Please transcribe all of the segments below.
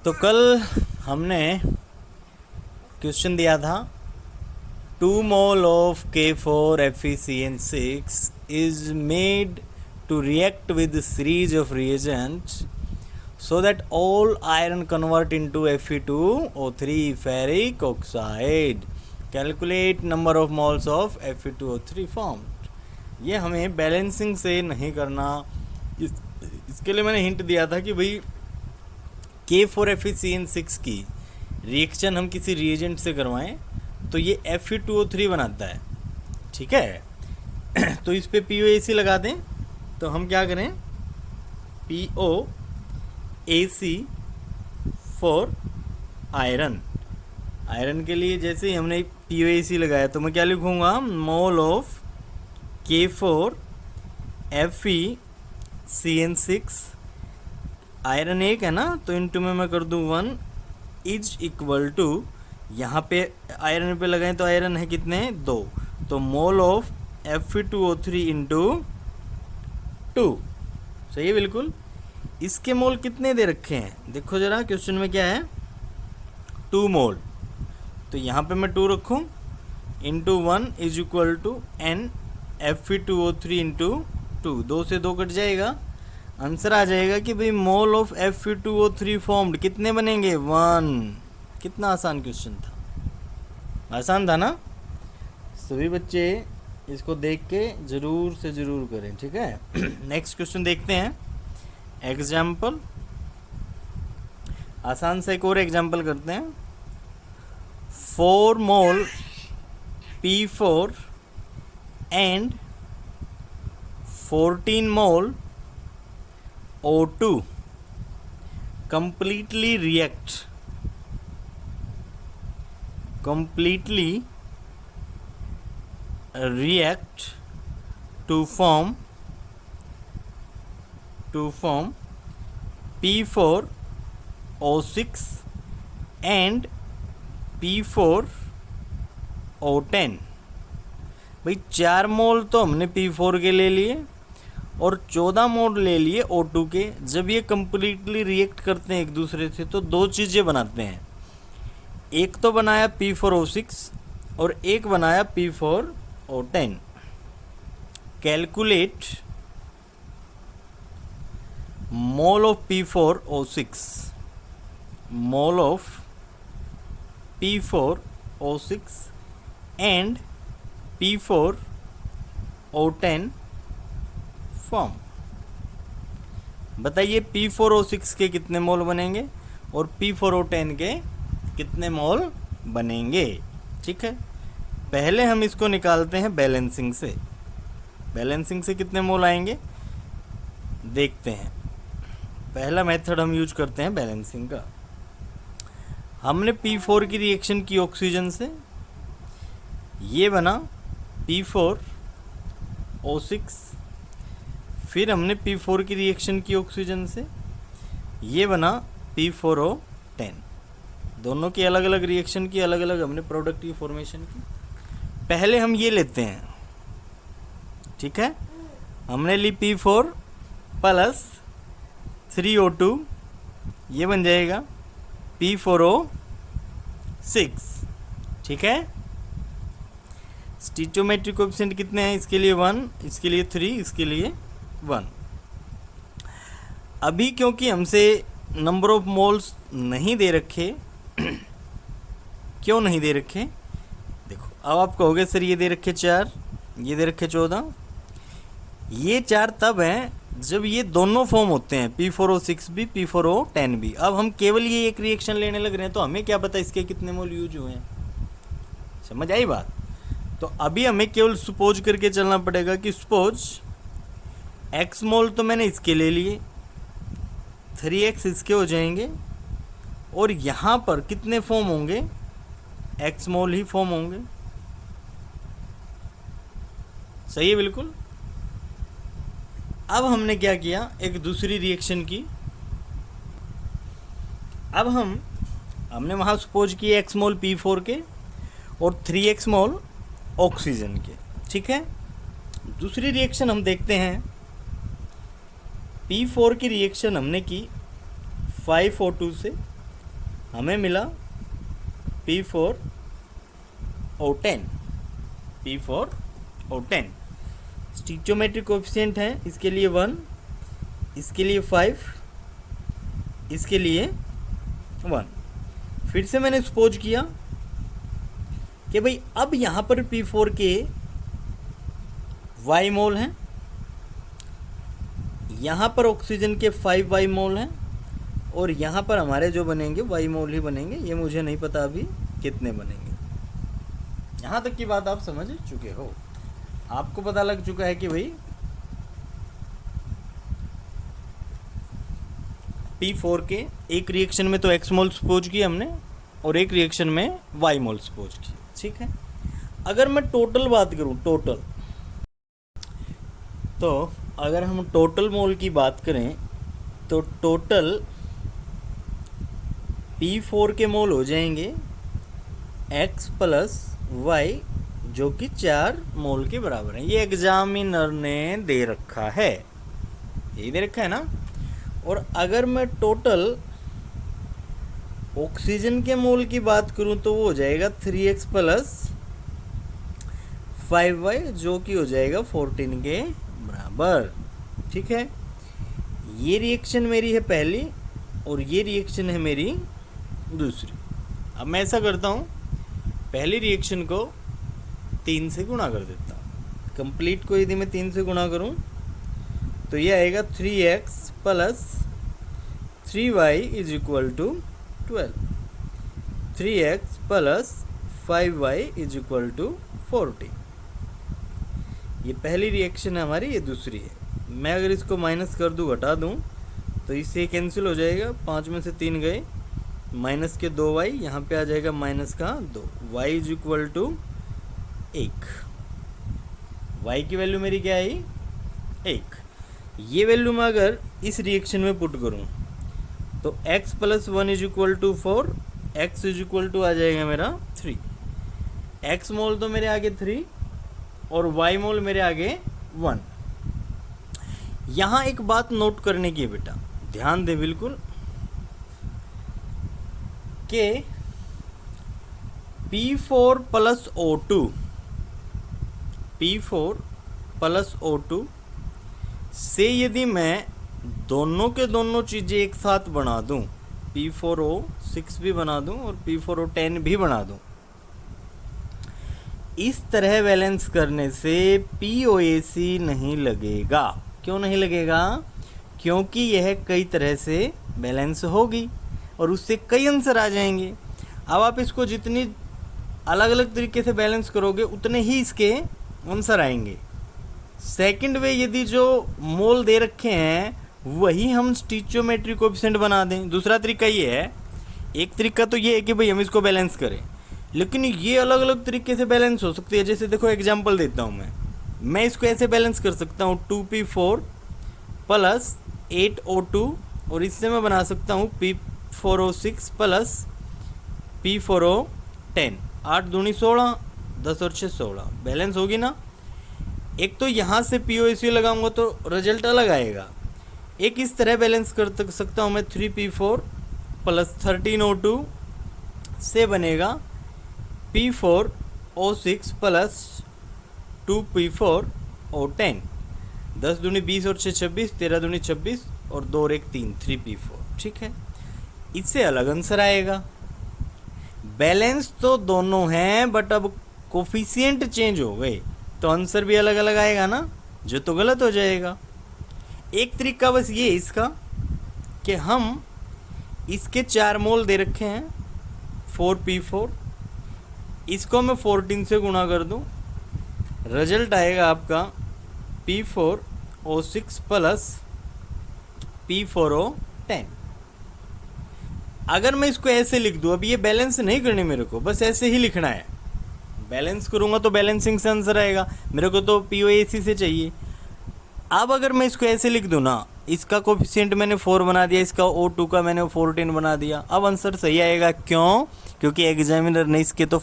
तो कल हमने क्वेश्चन दिया था 2 mole of K4FeCN6 is made to react with series of reagents so that all iron convert into Fe2O3 ferric oxide. Calculate number of moles of Fe2O3 formed. ये हमें balancing से नहीं करना। इसके लिए मैंने हिंट दिया था कि भाई K4FeCN6 की रिएक्शन हम किसी रिएजेंट से करवाएं तो ये Fe2O3 बनाता है, ठीक है। तो इस पे POAC लगा दें तो हम क्या करें, POAC फॉर आयरन। आयरन के लिए जैसे ही हमने POAC लगाया तो मैं क्या लिखूँगा, मोल ऑफ K4FeCN6 आयरन 1 है ना, तो इनटू में मैं कर दूँ 1 इज इक्वल टू, यहाँ पे आयरन पे लगाएं तो आयरन है कितने 2, तो मोल ऑफ Fe2O3 इंटू 2। सही है बिल्कुल। इसके मोल कितने दे रखे हैं देखो ज़रा, क्वेश्चन में क्या है 2 मोल, तो यहाँ पे मैं 2 रखूँ into 1 is equal to n Fe2O3 into 2, 2 से 2 कट जाएगा, आंसर आ जाएगा कि भाई मोल ऑफ Fe2O3 फॉर्म्ड कितने बनेंगे 1। कितना आसान क्वेश्चन था, आसान था ना। सभी बच्चे इसको देख के ज़रूर से ज़रूर करें, ठीक है। नेक्स्ट क्वेश्चन देखते हैं, एग्जाम्पल। आसान से एक और एग्जाम्पल करते हैं। 4 मोल P4 and 14 mole O2 completely react to form P4O6 and P4O10। भाई 4 मोल तो हमने P4 के ले लिए और 14 मोल ले लिए O2 के। जब ये कम्प्लीटली रिएक्ट करते हैं एक दूसरे से तो 2 चीज़ें बनाते हैं, एक तो बनाया P4O6 और एक बनाया P4O10। Calculate mole of P4O6, mole of P4O6 and P4O10 form. बताइए P4O6 के कितने मोल बनेंगे और P4O10 के कितने मोल बनेंगे, ठीक है। पहले हम इसको निकालते हैं बैलेंसिंग से। बैलेंसिंग से कितने मोल आएंगे देखते हैं। पहला मेथड हम यूज करते हैं बैलेंसिंग का। हमने P4 की रिएक्शन की ऑक्सीजन से, ये बना P4O6, फिर हमने P4 की रिएक्शन की ऑक्सीजन से, ये बना P4O10। दोनों की अलग अलग रिएक्शन की, अलग अलग हमने प्रोडक्ट की फॉर्मेशन की। पहले हम ये लेते हैं, ठीक है। हमने ली P4 प्लस 3O2, ये बन जाएगा P4O6, ठीक है। स्टीचोमेट्रिक कोएफिशिएंट कितने हैं इसके लिए 1, इसके लिए 3, इसके लिए 1। अभी क्योंकि हमसे नंबर ऑफ मोल्स नहीं दे रखे, क्यों नहीं दे रखे देखो। अब आप कहोगे सर ये दे रखे 4, ये दे रखे 14। ये 4 तब हैं जब ये दोनों फॉर्म होते हैं, P4O6 भी P4O10 भी। अब हम केवल ये एक रिएक्शन लेने लग रहे हैं तो हमें क्या पता इसके कितने मोल यूज हुए हैं, समझ आई बात। तो अभी हमें केवल सपोज करके चलना पड़ेगा कि सपोज x मोल तो मैंने इसके ले लिए, 3x इसके हो जाएंगे और यहाँ पर कितने फॉर्म होंगे, x मोल ही फॉर्म होंगे। सही है बिल्कुल। अब हमने क्या किया, एक दूसरी रिएक्शन की। अब हमने वहाँ सपोज किए x मोल P4 के और 3x मोल ऑक्सीजन के, ठीक है। दूसरी रिएक्शन हम देखते हैं। P4 की रिएक्शन हमने की 5O2 से हमें मिला P4O10, P4O10। स्टीचोमेट्रिक कोएफिशिएंट है इसके लिए 1, इसके लिए 5, इसके लिए 1। फिर से मैंने सपोज किया कि भाई अब यहाँ पर P4 के Y मोल हैं, यहाँ पर ऑक्सीजन के 5 Y मोल हैं, और यहाँ पर हमारे जो बनेंगे Y मोल ही बनेंगे। ये मुझे नहीं पता अभी कितने बनेंगे। यहाँ तक की बात आप समझ चुके हो। आपको पता लग चुका है कि भाई P4 के एक रिएक्शन में तो X मोल सपोज किए हमने, और एक रिएक्शन में Y मोल सपोज किए, ठीक है। अगर मैं टोटल बात करूं, टोटल, तो अगर हम टोटल मोल की बात करें तो टोटल P4 के मोल हो जाएंगे X प्लस Y, जो कि 4 मोल के बराबर है। ये एग्जामिनर ने दे रखा है, यही दे रखा है ना। और अगर मैं टोटल ऑक्सीजन के मोल की बात करूं तो वो हो जाएगा 3x प्लस 5y, जो कि हो जाएगा 14 के बराबर, ठीक है। ये रिएक्शन मेरी है पहली और ये रिएक्शन है मेरी दूसरी। अब मैं ऐसा करता हूँ, पहली रिएक्शन को 3 से गुणा कर देता हूँ। कंप्लीट को यदि मैं 3 से गुणा करूँ तो ये आएगा 3x plus 3y is equal to 12, 3x plus 5y is equal to 14। ये पहली रिएक्शन है हमारी, ये दूसरी है। मैं अगर इसको माइनस कर दूँ, घटा दूँ, तो इससे कैंसिल हो जाएगा, 5 में से 3 गए, माइनस के 2y, यहाँ पे आ जाएगा माइनस का 2, y is equal to 1। y की वैल्यू मेरी क्या आई? 1। ये वैल्यू मैं अगर इस रिएक्शन में पुट करूँ तो x plus 1 is equal to 4, x is equal to आ जाएगा मेरा 3। x मोल तो मेरे आगे 3 और y मोल मेरे आगे 1। यहाँ एक बात नोट करने की है बेटा, ध्यान दे बिल्कुल, कि P4 plus O2, P4 plus O2 से यदि मैं दोनों के दोनों चीज़ें एक साथ बना दूं, P4O6 भी बना दूं और P4O10 भी बना दूं, इस तरह बैलेंस करने से POAC नहीं लगेगा। क्यों नहीं लगेगा? क्योंकि यह कई तरह से बैलेंस होगी और उससे कई आंसर आ जाएंगे। अब आप इसको जितनी अलग अलग तरीके से बैलेंस करोगे उतने ही इसके आंसर आएंगे। सेकंड वे, यदि जो मोल दे रखे हैं वही हम स्टीचियोमेट्रिक कोएफिशिएंट बना दें। दूसरा तरीका ये है, एक तरीका तो ये है कि भाई हम इसको बैलेंस करें, लेकिन ये अलग अलग तरीके से बैलेंस हो सकती है। जैसे देखो एग्जांपल देता हूँ मैं इसको ऐसे बैलेंस कर सकता हूँ 2P4 प्लस 8O2, और इससे मैं बना सकता हूँ P4O6 प्लस P4O10। 8 दूनी 16, 10 और 6 16, बैलेंस होगी ना। एक तो यहाँ से POAC लगाऊंगा तो रिजल्ट अलग आएगा। एक इस तरह बैलेंस कर सकता हूँ मैं 3P4 प्लस 13O2 से बनेगा P4O6 प्लस 2P4O10। 10 दूनी 20 और 6 26, 13 दूनी 26 और 2 और 1 3, 3P4, ठीक है। इससे अलग आंसर आएगा। बैलेंस तो दोनों हैं, बट अब कोफिशिएंट चेंज हो गए तो आंसर भी अलग अलग आएगा ना, जो तो गलत हो जाएगा। एक तरीका बस ये इसका कि हम इसके 4 मोल दे रखे हैं 4P4, इसको मैं 14 से गुणा कर दूं, रिजल्ट आएगा आपका P4O6 प्लस P4O10। अगर मैं इसको ऐसे लिख दूं, अब ये बैलेंस नहीं करनी मेरे को, बस ऐसे ही लिखना है। बैलेंस करूंगा तो बैलेंसिंग से आंसर आएगा, मेरे को तो POAC से चाहिए। अब अगर मैं इसको ऐसे लिख दूं ना, इसका कोफिशिएंट मैंने 4 बना दिया, इसका O2 का मैंने 14 बना दिया, अब आंसर सही आएगा। क्यों? क्योंकि एग्जामिनर ने इसके तो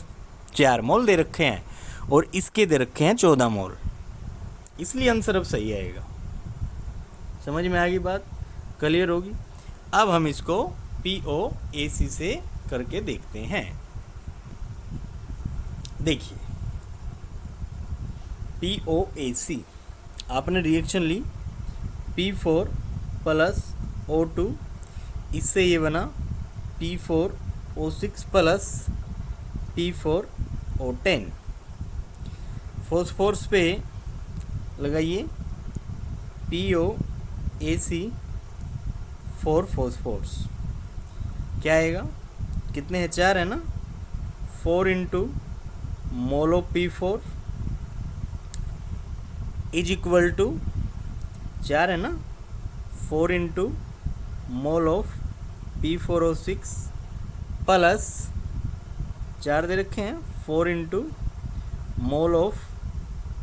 4 मोल दे रखे हैं और इसके दे रखे हैं 14 मोल, इसलिए आंसर अब सही आएगा। समझ में आ गई बात? क्लियर होगी? अब हम इसको POAC से करके देखते हैं। देखिए POAC, आपने रिएक्शन ली P4 प्लस O2, इससे ये बना P4O6 प्लस P4O10। फॉस्फोरस पे लगाइए POAC 4 फॉस्फोरस, क्या आएगा, कितने हैं, 4 है ना, 4 into mole of P4 is equal to 4 है ना, 4 into mole of P4O6 plus 4 दे रखे हैं 4 इंटू मोल ऑफ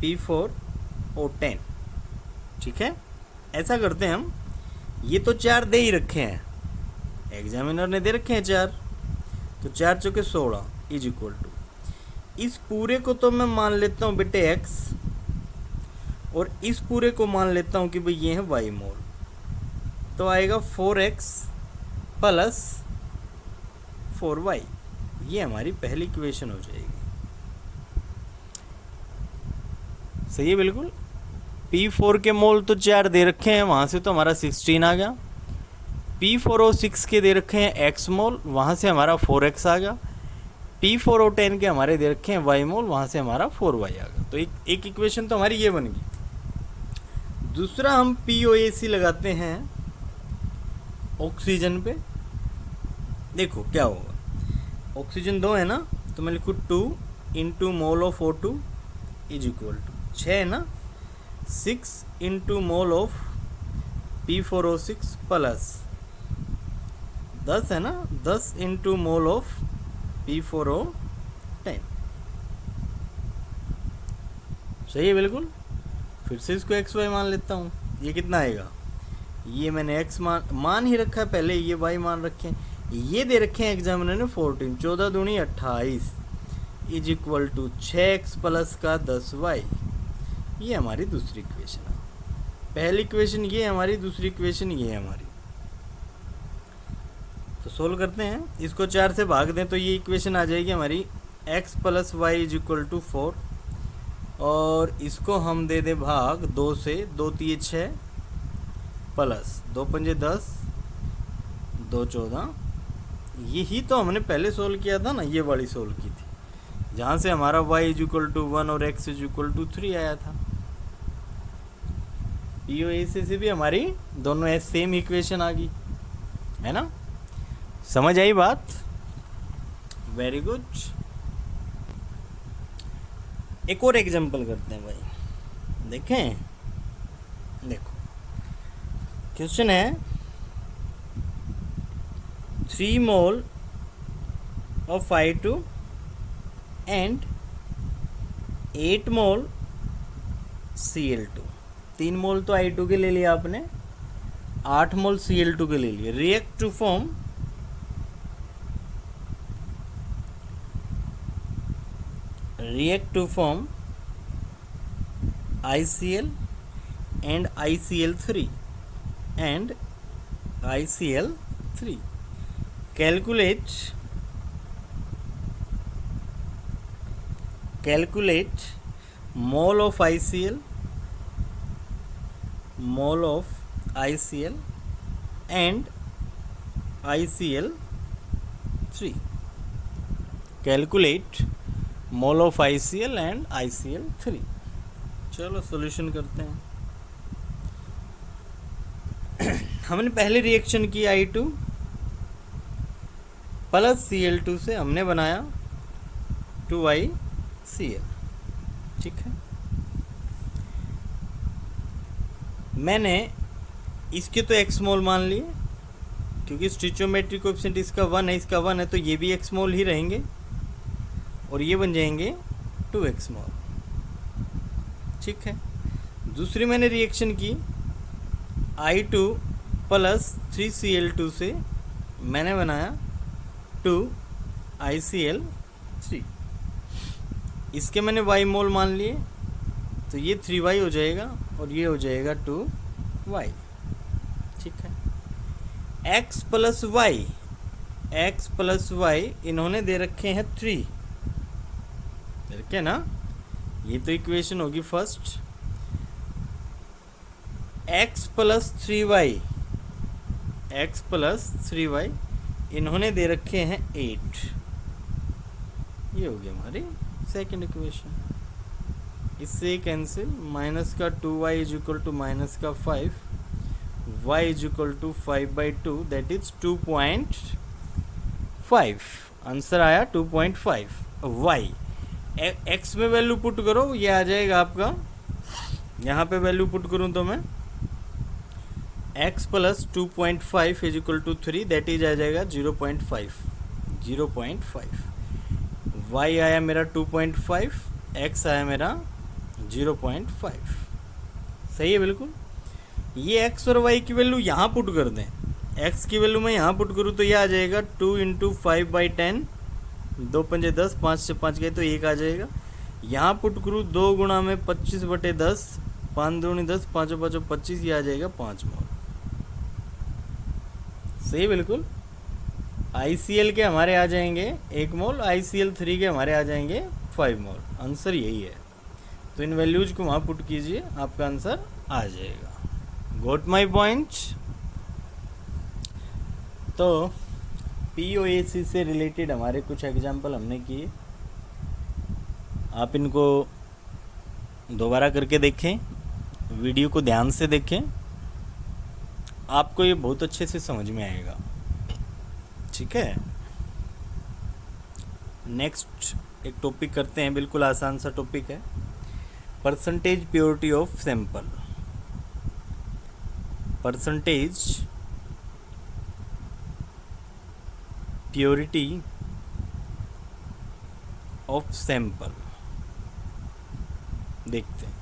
P4O10। ठीक है, ऐसा करते हैं हम, ये तो 4 दे ही रखे हैं, एग्जामिनर ने दे रखे हैं 4, तो 4 चौके 16 इज इक्वल टू, इस पूरे को तो मैं मान लेता हूँ बेटे x, और इस पूरे को मान लेता हूँ कि भाई ये है y मोल, तो आएगा 4x प्लस 4y, ये हमारी पहली इक्वेशन हो जाएगी। सही है बिल्कुल। P4 के मोल तो 4 दे रखे हैं, वहाँ से तो हमारा 16 आ गया। P4O6 के दे रखे हैं x मोल, वहाँ से हमारा 4x आ गया। P4O10 के हमारे दे रखे हैं y मोल, वहाँ से हमारा 4y आ गया। तो एक इक्वेशन तो हमारी ये बन गई। दूसरा हम POAC लगाते हैं ऑक्सीजन पे, देखो क्या होगा, ऑक्सीजन 2 है ना, तो मैं लिखूँ 2 into mole of O2 is equal to 6 है ना, 6 into mole of P4O6 plus 10 है ना, 10 इंटू मोल ऑफ P4O10। सही है बिल्कुल। फिर से इसको XY मान लेता हूँ, ये कितना आएगा, ये मैंने x मान ही रखा है पहले, ये y मान रखे हैं, ये दे रखे हैं एग्जामिनर ने 14, 14 दूनी 28 is equal to 6x plus का 10y। ये हमारी दूसरी इक्वेशन है। पहली इक्वेशन ये हमारी, दूसरी इक्वेशन ये है हमारी। तो सोल्व करते हैं, इसको 4 से भाग दें तो ये इक्वेशन आ जाएगी हमारी x plus Y is equal to 4, और इसको हम दे दें भाग 2 से, 2 3 6 प्लस 2 5 10, 2 14। यही तो हमने पहले सोल्व किया था ना, ये वाली सोल्व की थी, जहाँ से हमारा y इज इक्वल टू 1 और x इज इक्वल टू 3 आया था। POAC से भी हमारी दोनों सेम इक्वेशन आ गई, है ना। समझ आई बात, वेरी गुड। एक और एग्जांपल करते हैं भाई, देखें, देखो क्वेश्चन है 3 mole of I2 and 8 mole Cl2। 3 मोल तो I2 के ले लिया आपने, 8 मोल Cl2 के ले लिए। React to form ICl and ICl3 and ICl3. Calculate mole of ICl and ICl3. Calculate mole of ICl and ICl3. चलो सॉल्यूशन करते हैं। हमने पहले रिएक्शन की I2 प्लस Cl2 से हमने बनाया 2ICl, ठीक है। मैंने इसके तो x मोल मान लिए, क्योंकि स्टिचोमेट्रिक कोएफिशिएंट इसका 1 है, इसका 1 है, तो ये भी x मोल ही रहेंगे, और ये बन जाएंगे 2x मोल, ठीक है। दूसरी मैंने रिएक्शन की I2 प्लस 3Cl2 से मैंने बनाया 2ICl3। इसके मैंने y मोल मान लिए, तो ये 3y हो जाएगा और ये हो जाएगा 2y, ठीक है। x plus y x plus Y इन्होंने दे रखे हैं 3, दे रखे ना, ये तो इक्वेशन होगी first. x plus 3y, x plus 3y इन्होंने दे रखे हैं 8, ये हो गया हमारी सेकेंड इक्वेशन। इससे कैंसिल, माइनस का 2y is equal to minus का 5, y is equal to 5/2 that is 2.5। Answer आया 2.5। y x में वैल्यू पुट करो, ये आ जाएगा आपका, यहाँ पे वैल्यू पुट करूँ तो मैं x plus 2.5 is equal to 3 that is आ जाएगा 0.5। y आया मेरा 2.5, x आया मेरा 0.5। सही है बिल्कुल। ये x और y की वैल्यू यहाँ पुट कर दें, x की वैल्यू मैं यहाँ पुट करूँ तो ये आ जाएगा 2 × 5/10, 2 पंजे 10, 5 से 5 गए तो 1 आ जाएगा। यहाँ पुट करूँ 2 गुणा में 25/10, 5 दूनी 10, 5 5 25, ये आ जाएगा 5 मोल। सही बिल्कुल। ICl के हमारे आ जाएंगे 1 मोल, ICl3 के हमारे आ जाएंगे 5 मोल। आंसर यही है, तो इन वैल्यूज को वहाँ पुट कीजिए, आपका आंसर आ जाएगा। Got my point. तो POAC से रिलेटेड हमारे कुछ एग्जाम्पल हमने किए, आप इनको दोबारा करके देखें, वीडियो को ध्यान से देखें, आपको ये बहुत अच्छे से समझ में आएगा। ठीक है, नेक्स्ट एक टॉपिक करते हैं, बिल्कुल आसान सा टॉपिक है, percentage purity of sample. Percentage purity of sample देखते हैं।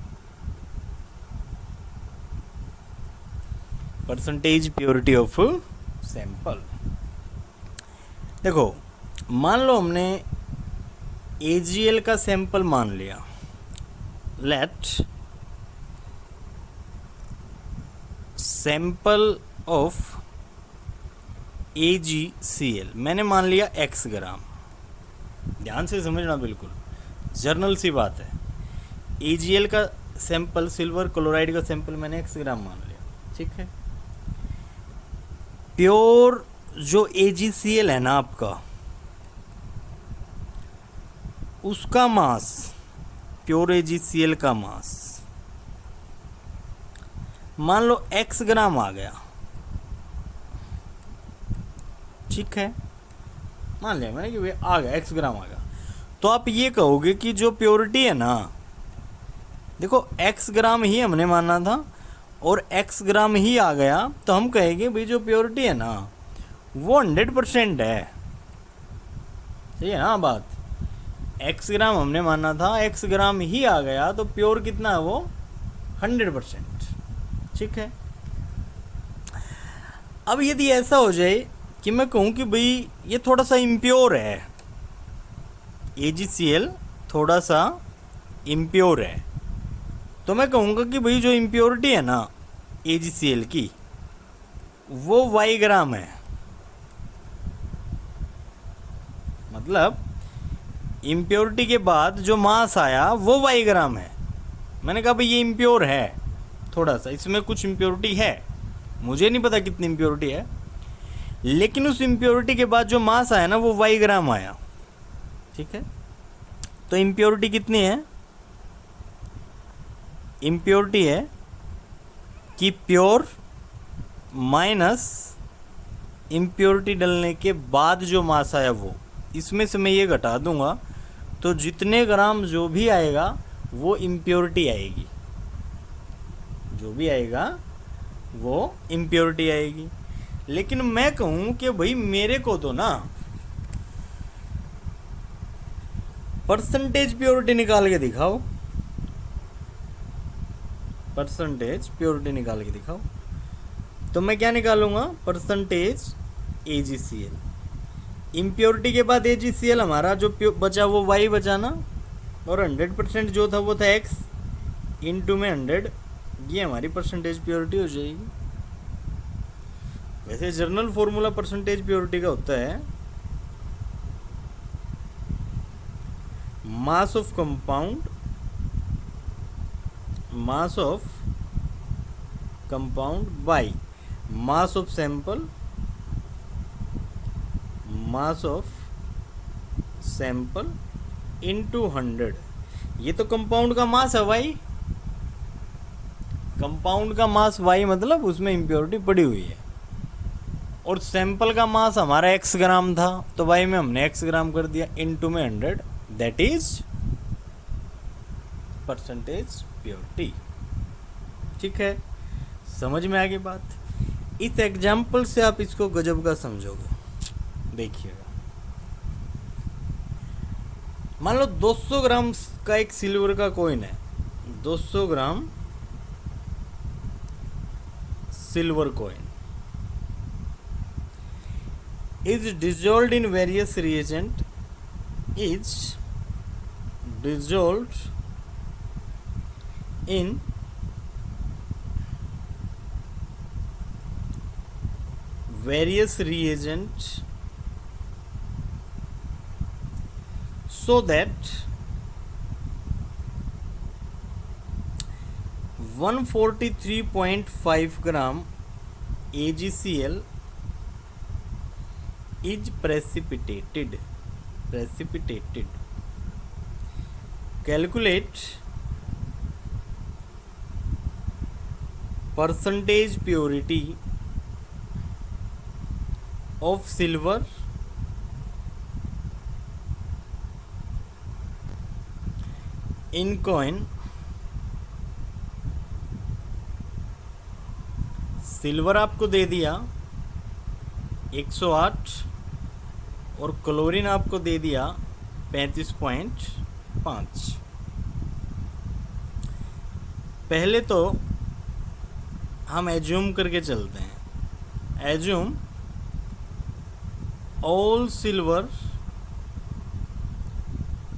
परसेंटेज प्योरिटी ऑफ सैंपल, देखो मान लो हमने AgL का सैंपल मान लिया, लेट सैंपल ऑफ AgCl मैंने मान लिया x ग्राम। ध्यान से समझना, बिल्कुल जर्नल सी बात है। AgL का सैंपल, सिल्वर क्लोराइड का सैंपल मैंने x ग्राम मान लिया, ठीक है। प्योर जो AgCl है ना आपका, उसका मास, प्योर AgCl का मास मान लो x ग्राम आ गया, ठीक है, मान लिया मैंने कि वे आ गया, x ग्राम आ गया। तो आप ये कहोगे कि जो प्योरिटी है ना, देखो x ग्राम ही हमने माना था और x ग्राम ही आ गया, तो हम कहेंगे भाई जो प्योरिटी है ना वो 100% है। सही है ना बात, x ग्राम हमने माना था, x ग्राम ही आ गया, तो प्योर कितना है वो 100%। ठीक है, अब यदि ऐसा हो जाए कि मैं कहूँ कि भाई ये थोड़ा सा इम्प्योर है, AgCl थोड़ा सा इम्प्योर है, तो मैं कहूँगा कि भाई जो इम्प्योरिटी है ना AgCl की वो y ग्राम है। मतलब इम्प्योरिटी के बाद जो मास आया वो y ग्राम है। मैंने कहा भाई ये इम्प्योर है, थोड़ा सा इसमें कुछ इम्प्योरिटी है, मुझे नहीं पता कितनी इम्प्योरिटी है, लेकिन उस इम्प्योरिटी के बाद जो मास आया ना वो y ग्राम आया। ठीक है, तो इम्प्योरिटी कितनी है, इम्प्योरिटी है कि प्योर माइनस इम्प्योरिटी डलने के बाद जो मास आया वो, इसमें से मैं ये घटा दूंगा तो जितने ग्राम जो भी आएगा वो इम्प्योरिटी आएगी, जो भी आएगा वो इम्प्योरिटी आएगी। लेकिन मैं कहूँ कि भाई मेरे को तो ना परसेंटेज प्योरिटी निकाल के दिखाओ, परसेंटेज प्योरिटी निकाल के दिखाओ, तो मैं क्या निकालूंगा, परसेंटेज AgCl। इम्प्योरिटी के बाद AgCl हमारा जो बचा वो y बचा ना, और 100% जो था वो था x इंटू में 100, ये हमारी परसेंटेज प्योरिटी हो जाएगी। वैसे जर्नल फॉर्मूला परसेंटेज प्योरिटी का होता है mass of compound by mass of sample into 100। ये तो कंपाउंड का मास है भाई, कंपाउंड का मास वाई मतलब उसमें इम्प्योरिटी पड़ी हुई है, और सैंपल का मास हमारा x ग्राम था तो वाई में हमने x ग्राम कर दिया, इनटू में 100, दैट इज परसेंटेज प्योरिटी। ठीक है, समझ में आ गई बात। इस एग्जाम्पल से आप इसको गजब का समझोगे। देखिएगा, मान लो 200 ग्राम का एक सिल्वर का कॉइन है, 200 gram silver coin is dissolved in various reagent, is dissolved in various reagent so that 143.5 gram AgCl is precipitated. Calculate percentage purity of silver in coin। Silver आपको दे दिया 108 और क्लोरीन आपको दे दिया 35.5। पहले तो हम एज्यूम करके चलते हैं, assume all silver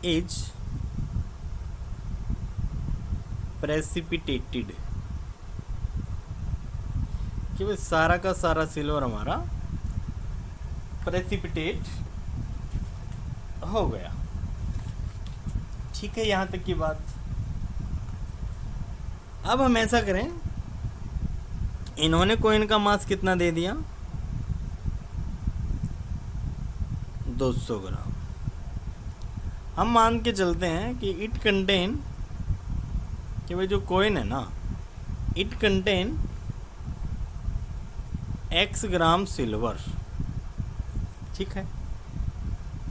is precipitated, कि भाई सारा का सारा सिल्वर हमारा प्रेसिपिटेट हो गया। ठीक है, यहाँ तक की बात। अब हम ऐसा करें, इन्होंने कॉइन का मास कितना दे दिया 200 ग्राम। हम मान के चलते हैं कि इट कंटेन, कि भाई जो कॉइन है ना, it contain x gram silver. ठीक है,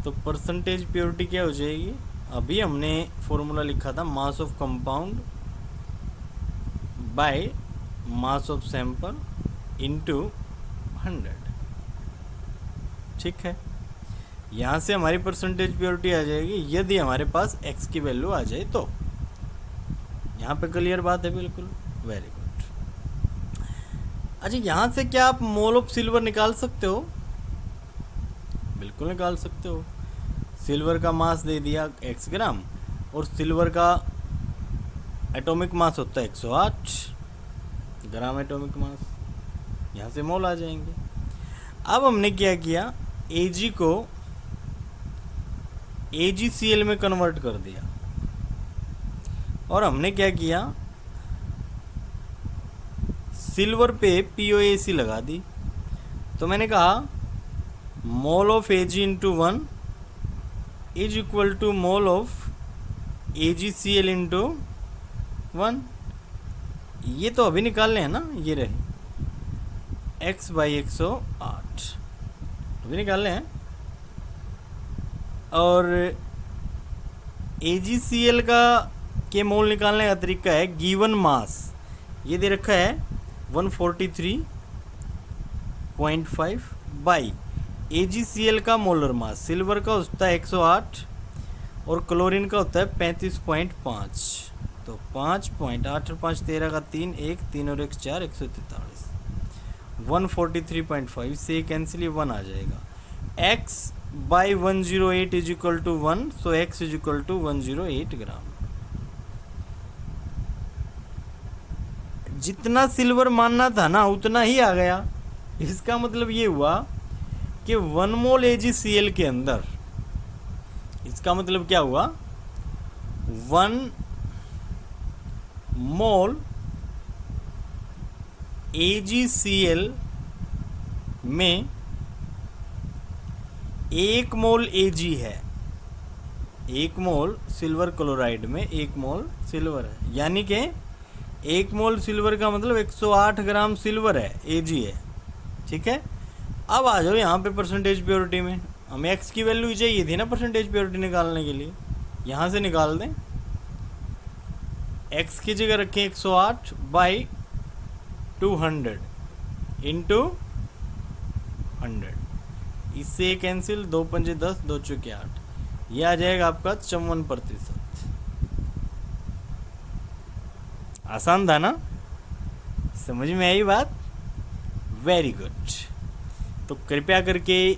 तो परसेंटेज प्योरिटी क्या हो जाएगी, अभी हमने फॉर्मूला लिखा था mass of compound by mass of sample into 100। ठीक है, यहाँ से हमारी परसेंटेज प्योरिटी आ जाएगी यदि हमारे पास x की वैल्यू आ जाए तो। यहाँ पे क्लियर बात है बिल्कुल, वेरी गुड। अच्छा, यहाँ से क्या आप मोल ऑफ सिल्वर निकाल सकते हो? बिल्कुल निकाल सकते हो। सिल्वर का मास दे दिया x ग्राम, और सिल्वर का एटॉमिक मास होता है 108 ग्राम एटॉमिक मास, यहाँ से मोल आ जाएंगे। अब हमने क्या किया, Ag को AgCl में कन्वर्ट कर दिया, और हमने क्या किया, सिल्वर पे POAC लगा दी। तो मैंने कहा mole of Ag into 1 is equal to mole of AgCl into 1। ये तो अभी निकालने हैं ना, ये रहे x बाई 108, अभी निकालने हैं। और AgCl का के मोल निकालने का तरीका है, गिवन मास ये दे रखा है 143.5 बाई AgCl का मोलर मास, सिल्वर का होता है 108 और क्लोरीन का होता है 35.5। तो 5.8 और 5 13 का 3, 1 3 और 1 4, 143। 143.5 से कैंसिल 1 आ जाएगा। x by 108 is equal to 1, so x is equal to 108 gram. जितना सिल्वर मानना था ना उतना ही आ गया। इसका मतलब ये हुआ कि 1 मोल AgCl के अंदर, इसका मतलब क्या हुआ, 1 मोल AgCl में 1 मोल Ag है, 1 मोल सिल्वर क्लोराइड में 1 मोल सिल्वर है, यानी कि 1 मोल सिल्वर का मतलब 108 ग्राम सिल्वर है, Ag है। ठीक है, अब आ जाओ यहाँ पे परसेंटेज प्योरिटी में। हमें x की वैल्यू चाहिए थी ना परसेंटेज प्योरिटी निकालने के लिए, यहाँ से निकाल दें। x की जगह रखें 108 बाई 200 इंटू 100, इससे कैंसिल, 2 पंजे 10, 2 चौके 8, ये आ जाएगा आपका 54%। आसान था ना, समझ में आई बात? Very good. तो कृपया करके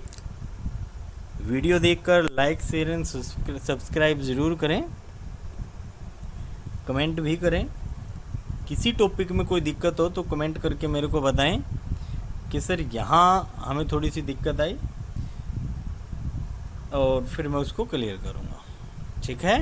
वीडियो देखकर लाइक शेयर एंड सब्सक्राइब ज़रूर करें, कमेंट भी करें। किसी टॉपिक में कोई दिक्कत हो तो कमेंट करके मेरे को बताएं कि सर यहाँ हमें थोड़ी सी दिक्कत आई, और फिर मैं उसको क्लियर करूँगा। ठीक है।